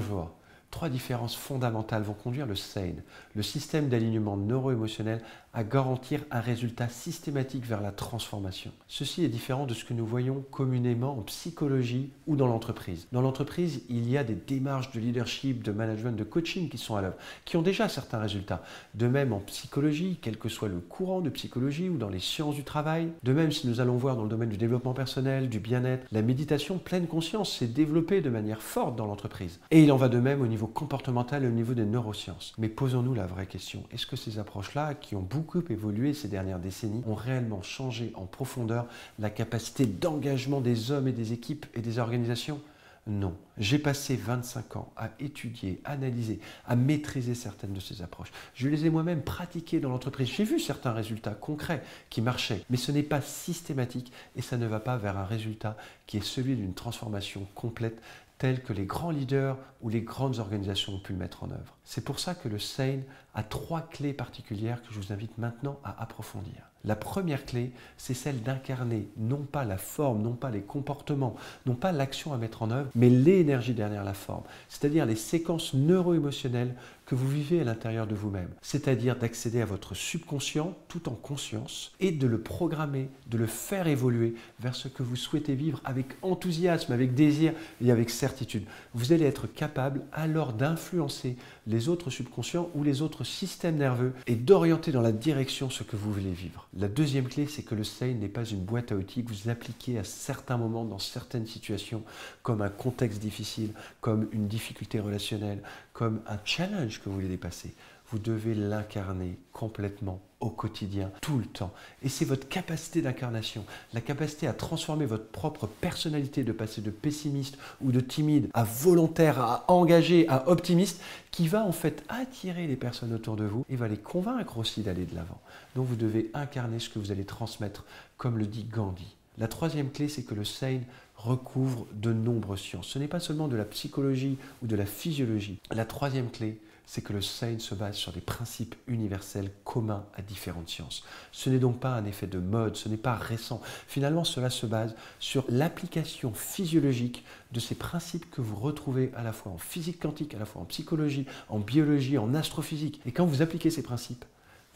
Bonjour. Trois différences fondamentales vont conduire le SANE, le système d'alignement neuro-émotionnel, à garantir un résultat systématique vers la transformation. Ceci est différent de ce que nous voyons communément en psychologie ou dans l'entreprise. Dans l'entreprise, il y a des démarches de leadership, de management, de coaching qui sont à l'œuvre, qui ont déjà certains résultats. De même en psychologie, quel que soit le courant de psychologie ou dans les sciences du travail. De même, si nous allons voir dans le domaine du développement personnel, du bien-être, la méditation pleine conscience s'est développée de manière forte dans l'entreprise. Et il en va de même au niveau comportemental et au niveau des neurosciences. Mais posons-nous la vraie question. Est-ce que ces approches-là, qui ont beaucoup évolué ces dernières décennies, ont réellement changé en profondeur la capacité d'engagement des hommes et des équipes et des organisations ? Non. J'ai passé 25 ans à étudier, analyser, à maîtriser certaines de ces approches. Je les ai moi-même pratiquées dans l'entreprise. J'ai vu certains résultats concrets qui marchaient, mais ce n'est pas systématique et ça ne va pas vers un résultat qui est celui d'une transformation complète telle que les grands leaders ou les grandes organisations ont pu le mettre en œuvre. C'est pour ça que le SANE a trois clés particulières que je vous invite maintenant à approfondir. La première clé, c'est celle d'incarner non pas la forme, non pas les comportements, non pas l'action à mettre en œuvre, mais l'énergie derrière la forme, c'est-à-dire les séquences neuro-émotionnelles que vous vivez à l'intérieur de vous-même, c'est-à-dire d'accéder à votre subconscient tout en conscience et de le programmer, de le faire évoluer vers ce que vous souhaitez vivre avec enthousiasme, avec désir et avec certitude. Vous allez être capable alors d'influencer les autres subconscients ou les autres systèmes nerveux et d'orienter dans la direction ce que vous voulez vivre. La deuxième clé, c'est que le SANE n'est pas une boîte à outils que vous appliquez à certains moments dans certaines situations, comme un contexte difficile, comme une difficulté relationnelle, comme un challenge que vous voulez dépasser. Vous devez l'incarner complètement au quotidien, tout le temps. Et c'est votre capacité d'incarnation, la capacité à transformer votre propre personnalité, de passer de pessimiste ou de timide à volontaire, à engagé, à optimiste, qui va en fait attirer les personnes autour de vous et va les convaincre aussi d'aller de l'avant. Donc vous devez incarner ce que vous allez transmettre, comme le dit Gandhi. La troisième clé, c'est que le SANE recouvre de nombreuses sciences. Ce n'est pas seulement de la psychologie ou de la physiologie. La troisième clé, c'est que le SANE se base sur des principes universels communs à différentes sciences. Ce n'est donc pas un effet de mode, ce n'est pas récent. Finalement, cela se base sur l'application physiologique de ces principes que vous retrouvez à la fois en physique quantique, à la fois en psychologie, en biologie, en astrophysique. Et quand vous appliquez ces principes,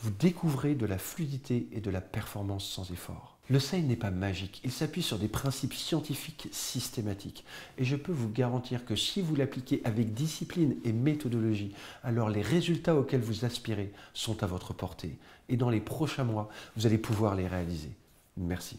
vous découvrez de la fluidité et de la performance sans effort. Le SANE n'est pas magique, il s'appuie sur des principes scientifiques systématiques. Et je peux vous garantir que si vous l'appliquez avec discipline et méthodologie, alors les résultats auxquels vous aspirez sont à votre portée. Et dans les prochains mois, vous allez pouvoir les réaliser. Merci.